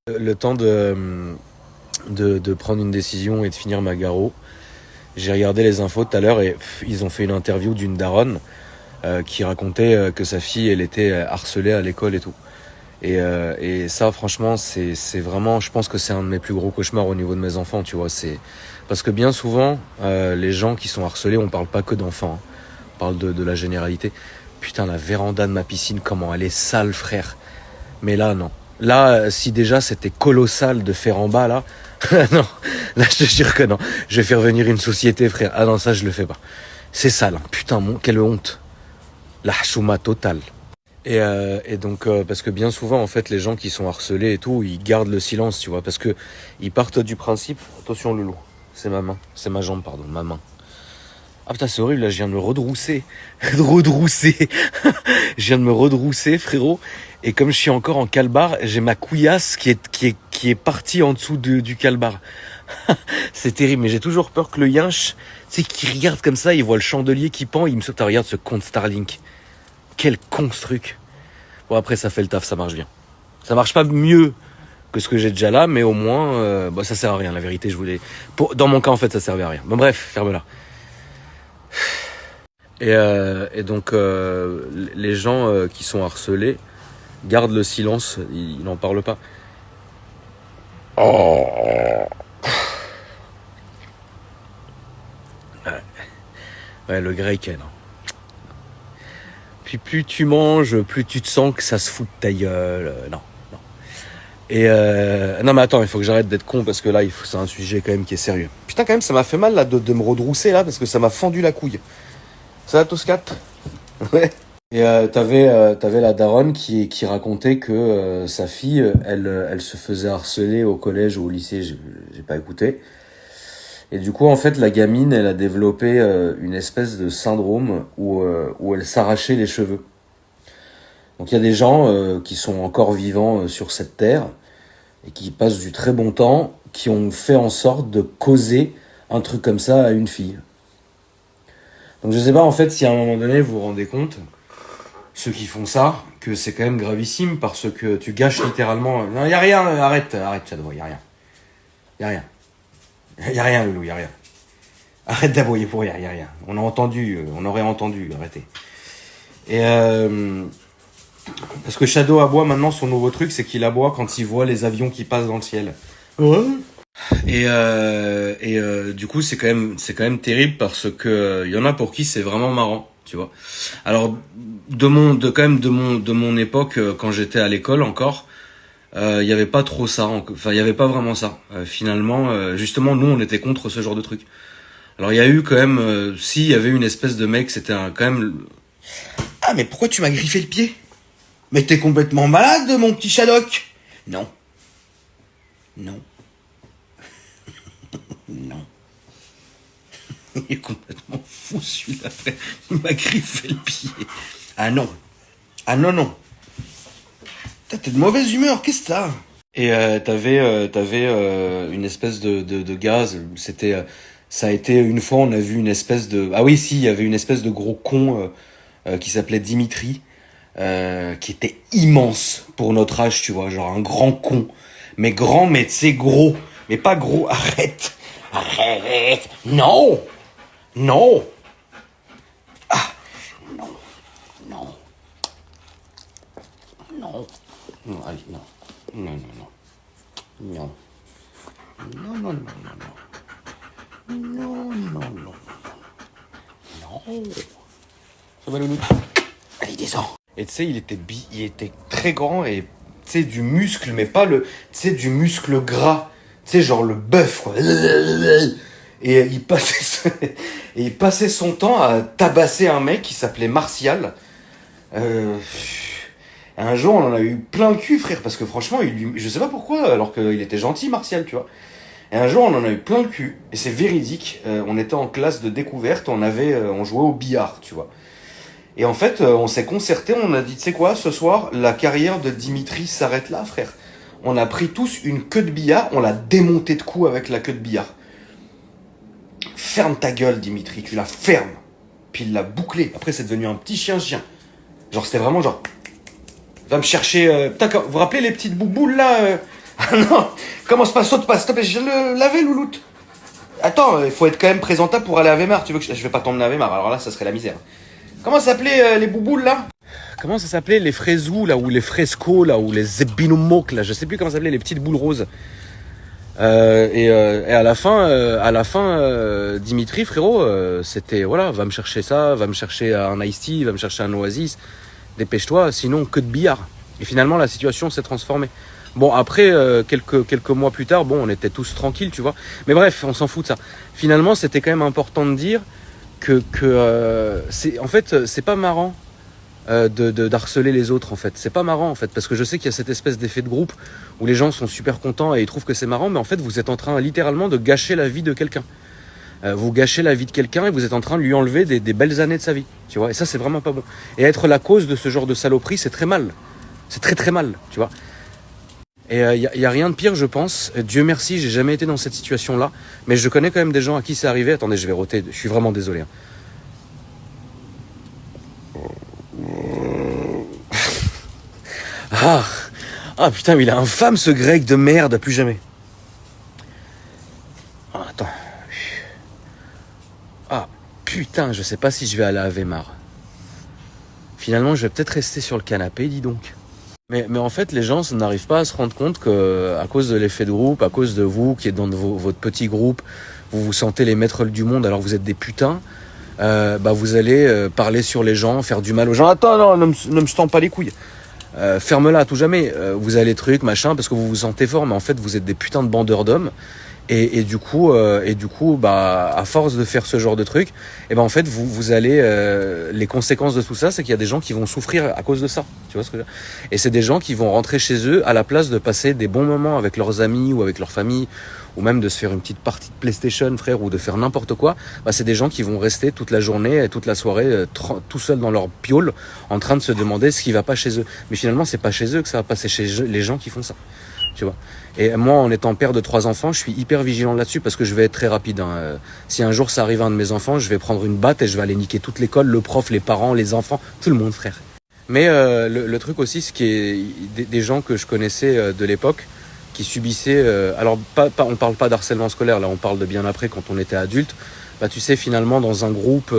Le temps de prendre une décision et de finir ma garo, j'ai regardé les infos tout à l'heure et ils ont fait une interview d'une daronne qui racontait que sa fille, elle était harcelée à l'école et tout. Et ça, franchement, c'est vraiment, je pense que c'est un de mes plus gros cauchemars au niveau de mes enfants, tu vois. C'est parce que bien souvent, les gens qui sont harcelés, on parle pas que d'enfants, hein. On parle de la généralité. Putain, la véranda de ma piscine, comment elle est sale, frère. Mais là, non. Là, si déjà c'était colossal de faire en bas, là, non, là, je te jure que non. Je vais faire venir une société, frère. Ah non, ça, je le fais pas. C'est sale, hein. Putain, quelle honte. La chouma totale. Et donc, parce que bien souvent, en fait, les gens qui sont harcelés et tout, ils gardent le silence, tu vois, parce que ils partent du principe. Attention, Loulou, c'est ma main, c'est ma jambe, pardon, ma main. Ah putain, c'est horrible, là, je viens de me redrousser. Redrousser. Je viens de me redrousser, frérot. Et comme je suis encore en calbar, j'ai ma couillasse qui est partie en dessous du calbar. C'est terrible, mais j'ai toujours peur que le yinche, tu sais, qui regarde comme ça, il voit le chandelier qui pend, il me saute, regarde ce con de Starlink. Quel con ce truc. Bon, après, ça fait le taf, ça marche bien. Ça marche pas mieux que ce que j'ai déjà là, mais au moins, bah, ça sert à rien, la vérité, je voulais... Dans mon cas, en fait, ça servait à rien. Bon, bref, ferme-la. Et donc, les gens qui sont harcelés gardent le silence, ils n'en parlent pas. Oh. Ouais, le grec, non. Puis plus tu manges, plus tu te sens que ça se fout de ta gueule. Non, non. Et non mais attends, il faut que j'arrête d'être con parce que là, c'est un sujet quand même qui est sérieux. Putain, quand même, ça m'a fait mal là de me redrousser là parce que ça m'a fendu la couille. Ça va, Toscat? Ouais. Et t'avais la daronne qui racontait que sa fille, elle se faisait harceler au collège ou au lycée, j'ai pas écouté. Et du coup, en fait, la gamine, elle a développé une espèce de syndrome où elle s'arrachait les cheveux. Donc il y a des gens qui sont encore vivants sur cette terre et qui passent du très bon temps, qui ont fait en sorte de causer un truc comme ça à une fille. Donc je sais pas en fait si à un moment donné vous vous rendez compte, ceux qui font ça, que c'est quand même gravissime parce que tu gâches littéralement... Non, y a rien, arrête, Shadow, y a rien. Y a rien. Y a rien, Loulou, y a rien. Arrête d'aboyer pour rien, y a rien. On a entendu, on aurait entendu, arrêtez. Et parce que Shadow aboie maintenant, son nouveau truc, c'est qu'il aboie quand il voit les avions qui passent dans le ciel. Ouais. Et du coup, c'est quand même terrible parce que y en a pour qui c'est vraiment marrant, tu vois. Alors, de mon époque, quand j'étais à l'école encore, il y avait pas trop ça. Enfin, il y avait pas vraiment ça. Finalement, justement, nous, on était contre ce genre de truc. Alors, il y a eu quand même, si, il y avait une espèce de mec, quand même. Ah, mais pourquoi tu m'as griffé le pied? Mais t'es complètement malade, mon petit Shadok. Non. Non. Non. Il est complètement fou celui-là, frère. Il m'a griffé le pied. Ah non. Ah non, non. T'es de mauvaise humeur, qu'est-ce que t'as? Et t'avais une espèce de gaz. Ça a été une fois, on a vu une espèce de... Ah oui, si, il y avait une espèce de gros con qui s'appelait Dimitri, qui était immense pour notre âge, tu vois, genre un grand con. Mais grand, mais tu sais, gros. Mais pas gros, arrête. Arrête. Non. Non. Ah. Non. Non. Non. Non, allez, non. Non, non, non. Non. Non, non, non, non, non. Non, non, non. Non. Ça va, Loulou? Allez, descends. Et tu sais, il était très grand et, tu sais, du muscle, mais pas le... Tu sais, du muscle gras. Tu sais, genre le bœuf, quoi. Et il passait son temps à tabasser un mec qui s'appelait Martial. Euh... Un jour, on en a eu plein le cul, frère, parce que franchement, je sais pas pourquoi, alors qu'il était gentil, Martial, tu vois. Et un jour, on en a eu plein le cul, et c'est véridique. On était en classe de découverte, on jouait au billard, tu vois. Et en fait, on s'est concerté, on a dit, tu sais quoi, ce soir, la carrière de Dimitri s'arrête là, frère. On a pris tous une queue de billard, on l'a démonté de coups avec la queue de billard. Ferme ta gueule, Dimitri, tu la fermes. Puis il l'a bouclé. Après, c'est devenu un petit chien-chien. Genre, c'était vraiment genre... Va me chercher... Putain, vous vous rappelez les petites bouboules, là Ah non, commence pas, saute pas, s'il te plaît, je viens de le laver, louloute. Attends, il faut être quand même présentable pour aller à Weimar. Tu veux que je vais pas t'emmener à Weimar, alors là, ça serait la misère. Comment ça s'appelait les bouboules là? Comment ça s'appelait les fraisous là, ou les frescos là, ou les zebinomoks là, je sais plus comment ça s'appelait, les petites boules roses. Et à la fin, Dimitri, frérot, c'était voilà, va me chercher ça, va me chercher un iced tea, va me chercher un oasis, dépêche-toi, sinon que de billard. Et finalement, la situation s'est transformée. Bon, après, quelques mois plus tard, bon, on était tous tranquilles, tu vois. Mais bref, on s'en fout de ça. Finalement, c'était quand même important de dire que en fait, c'est pas marrant d'harceler les autres en fait. C'est pas marrant en fait, parce que je sais qu'il y a cette espèce d'effet de groupe où les gens sont super contents et ils trouvent que c'est marrant, mais en fait vous êtes en train littéralement de gâcher la vie de quelqu'un. Vous gâchez la vie de quelqu'un et vous êtes en train de lui enlever des belles années de sa vie, tu vois. Et ça c'est vraiment pas bon. Et être la cause de ce genre de saloperie, c'est très mal. C'est très très mal, tu vois. Et y a rien de pire, je pense. Dieu merci, j'ai jamais été dans cette situation-là, mais je connais quand même des gens à qui c'est arrivé. Attendez, je vais roter, je suis vraiment désolé. Hein. Ah putain, mais il est infâme ce grec de merde, plus jamais. Ah, attends. Ah putain, je sais pas si je vais aller à Weimar. Finalement, je vais peut-être rester sur le canapé, dis donc. Mais en fait, les gens n'arrivent pas à se rendre compte que, à cause de l'effet de groupe, à cause de vous qui êtes dans votre petit groupe, vous vous sentez les maîtres du monde alors que vous êtes des putains. Bah vous allez parler sur les gens, faire du mal aux gens. Attends, non, ne me tends pas les couilles. Ferme-la à tout jamais. Vous allez truc, machin, parce que vous vous sentez fort, mais en fait, vous êtes des putains de bandeurs d'hommes. Et du coup, bah, à force de faire ce genre de truc, et ben en fait, vous allez les conséquences de tout ça, c'est qu'il y a des gens qui vont souffrir à cause de ça. Tu vois ce que je veux dire? Et c'est des gens qui vont rentrer chez eux à la place de passer des bons moments avec leurs amis ou avec leur famille, ou même de se faire une petite partie de PlayStation, frère, ou de faire n'importe quoi. Bah, c'est des gens qui vont rester toute la journée et toute la soirée tout seuls dans leur piole, en train de se demander ce qui va pas chez eux. Mais finalement, c'est pas chez eux que ça va passer, chez les gens qui font ça. Tu vois. Et moi, en étant père de 3 enfants, je suis hyper vigilant là-dessus parce que je vais être très rapide. Hein. Si un jour ça arrive à un de mes enfants, je vais prendre une batte et je vais aller niquer toute l'école, le prof, les parents, les enfants, tout le monde, frère. Mais le truc aussi, ce qui est des gens que je connaissais de l'époque, qui subissaient, alors on parle pas d'harcèlement scolaire, là on parle de bien après quand on était adulte. Bah tu sais, finalement dans un groupe,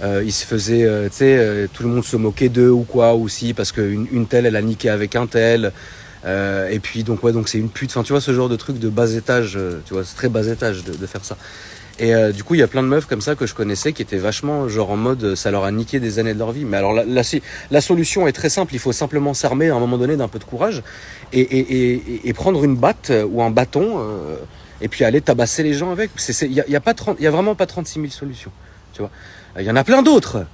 ils se faisaient, tu sais, tout le monde se moquait d'eux ou quoi aussi parce qu'une telle elle a niqué avec un tel. Et puis donc ouais, donc c'est une pute, enfin tu vois, ce genre de truc de bas étage, tu vois, c'est très bas étage de faire ça. Et du coup il y a plein de meufs comme ça que je connaissais qui étaient vachement genre en mode ça leur a niqué des années de leur vie. Mais alors la solution est très simple, il faut simplement s'armer à un moment donné d'un peu de courage et prendre une batte ou un bâton et puis aller tabasser les gens avec. Il y a vraiment pas 36 000 solutions, tu vois. Il y en a plein d'autres,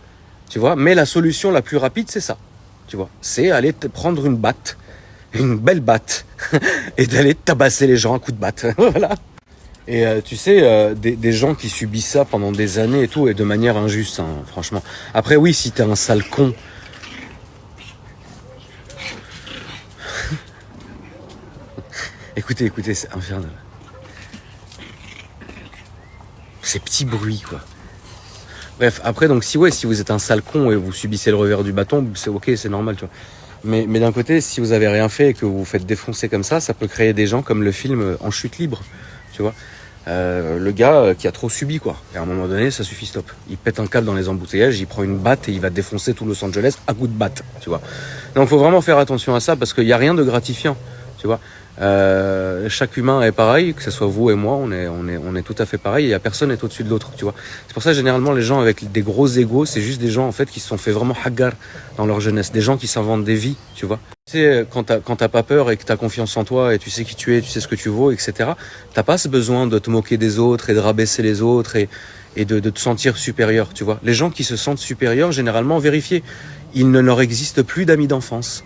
tu vois, mais la solution la plus rapide c'est ça, tu vois, c'est aller prendre une batte, une belle batte et d'aller tabasser les gens à coups de batte. Voilà. Et tu sais, des gens qui subissent ça pendant des années et tout, et de manière injuste, hein, franchement. Après oui, si t'es un sale con. Écoutez, c'est infernal. Ces petits bruits, quoi. Bref, après, donc si vous êtes un sale con et vous subissez le revers du bâton, c'est ok, c'est normal, tu vois. Mais d'un côté, si vous avez rien fait et que vous vous faites défoncer comme ça peut créer des gens comme le film En chute libre, tu vois. Le gars qui a trop subi, quoi. Et à un moment donné, ça suffit, stop. Il pète un câble dans les embouteillages, il prend une batte et il va défoncer tout Los Angeles à coups de batte, tu vois. Donc faut vraiment faire attention à ça parce qu'il n'y a rien de gratifiant, tu vois. Chaque humain est pareil, que ce soit vous et moi, on est tout à fait pareil. Il y a personne n'est au-dessus de l'autre, tu vois. C'est pour ça généralement les gens avec des gros égos, c'est juste des gens en fait qui se sont fait vraiment hagar dans leur jeunesse, des gens qui s'inventent des vies, tu vois. Tu sais, quand t'as pas peur et que t'as confiance en toi et tu sais qui tu es, tu sais ce que tu vaux, etc. T'as pas ce besoin de te moquer des autres et de rabaisser les autres et de te sentir supérieur, tu vois. Les gens qui se sentent supérieurs, généralement, vérifiez, il ne leur existe plus d'amis d'enfance.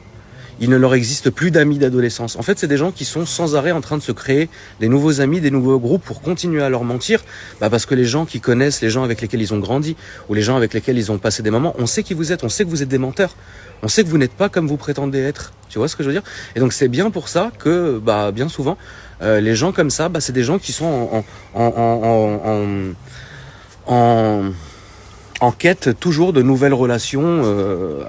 Il ne leur existe plus d'amis d'adolescence. En fait, c'est des gens qui sont sans arrêt en train de se créer des nouveaux amis, des nouveaux groupes pour continuer à leur mentir. Parce que les gens qui connaissent, les gens avec lesquels ils ont grandi, ou les gens avec lesquels ils ont passé des moments, on sait qui vous êtes, on sait que vous êtes des menteurs. On sait que vous n'êtes pas comme vous prétendez être. Tu vois ce que je veux dire? Et donc c'est bien pour ça que, bien souvent, les gens comme ça, c'est des gens qui sont en quête toujours de nouvelles relations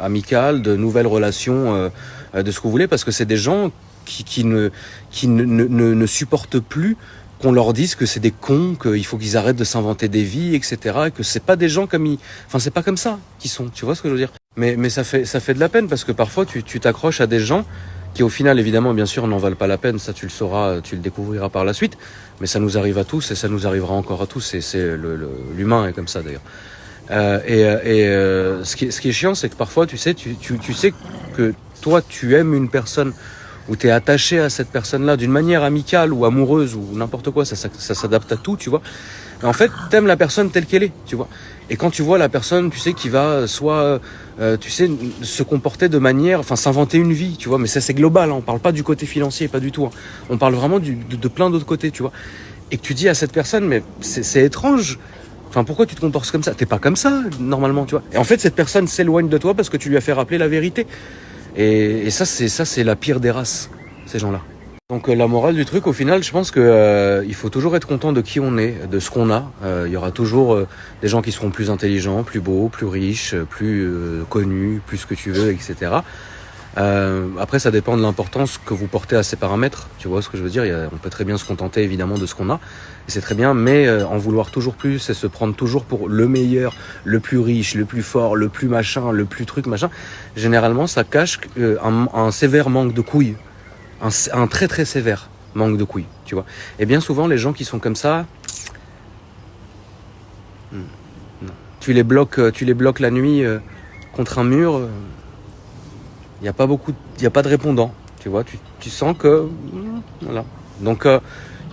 amicales, de nouvelles relations de ce que vous voulez, parce que c'est des gens ne supportent plus qu'on leur dise que c'est des cons, qu'il faut qu'ils arrêtent de s'inventer des vies, etc. Et que c'est pas des gens enfin, c'est pas comme ça qu'ils sont. Tu vois ce que je veux dire? Mais ça fait de la peine parce que parfois tu t'accroches à des gens qui au final évidemment bien sûr n'en valent pas la peine, ça tu le sauras, tu le découvriras par la suite, mais ça nous arrive à tous et ça nous arrivera encore à tous et l'humain est comme ça d'ailleurs. Ce qui est chiant, c'est que parfois tu sais que toi tu aimes une personne ou t'es attaché à cette personne-là d'une manière amicale ou amoureuse ou n'importe quoi, ça s'adapte à tout, tu vois. Et en fait, t'aimes la personne telle qu'elle est, tu vois. Et quand tu vois la personne, tu sais, qui va soit, tu sais, se comporter de manière, enfin, s'inventer une vie, tu vois. Mais ça, c'est global, hein, on parle pas du côté financier, pas du tout. Hein. On parle vraiment de plein d'autres côtés, tu vois. Et que tu dis à cette personne, mais c'est étrange. Enfin, pourquoi tu te comportes comme ça? T'es pas comme ça, normalement, tu vois. Et en fait, cette personne s'éloigne de toi parce que tu lui as fait rappeler la vérité. Et ça, c'est la pire des races, ces gens-là. Donc la morale du truc, au final, je pense que il faut toujours être content de qui on est, de ce qu'on a. Il y aura toujours des gens qui seront plus intelligents, plus beaux, plus riches, plus connus, plus ce que tu veux, etc. Après, ça dépend de l'importance que vous portez à ces paramètres. Tu vois ce que je veux dire? On peut très bien se contenter évidemment de ce qu'on a, et c'est très bien, mais en vouloir toujours plus et se prendre toujours pour le meilleur, le plus riche, le plus fort, le plus machin, le plus truc machin, généralement ça cache un sévère manque de couilles. Un très très sévère manque de couilles, tu vois. Et bien souvent, les gens qui sont comme ça, tu les bloques la nuit contre un mur, il n'y a pas de répondants, tu vois. Tu sens que, voilà. Donc,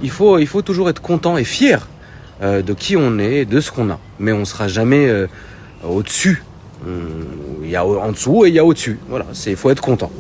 il faut toujours être content et fier de qui on est, de ce qu'on a. Mais on sera jamais au-dessus. Il y a en dessous et il y a au-dessus. Voilà, faut être content.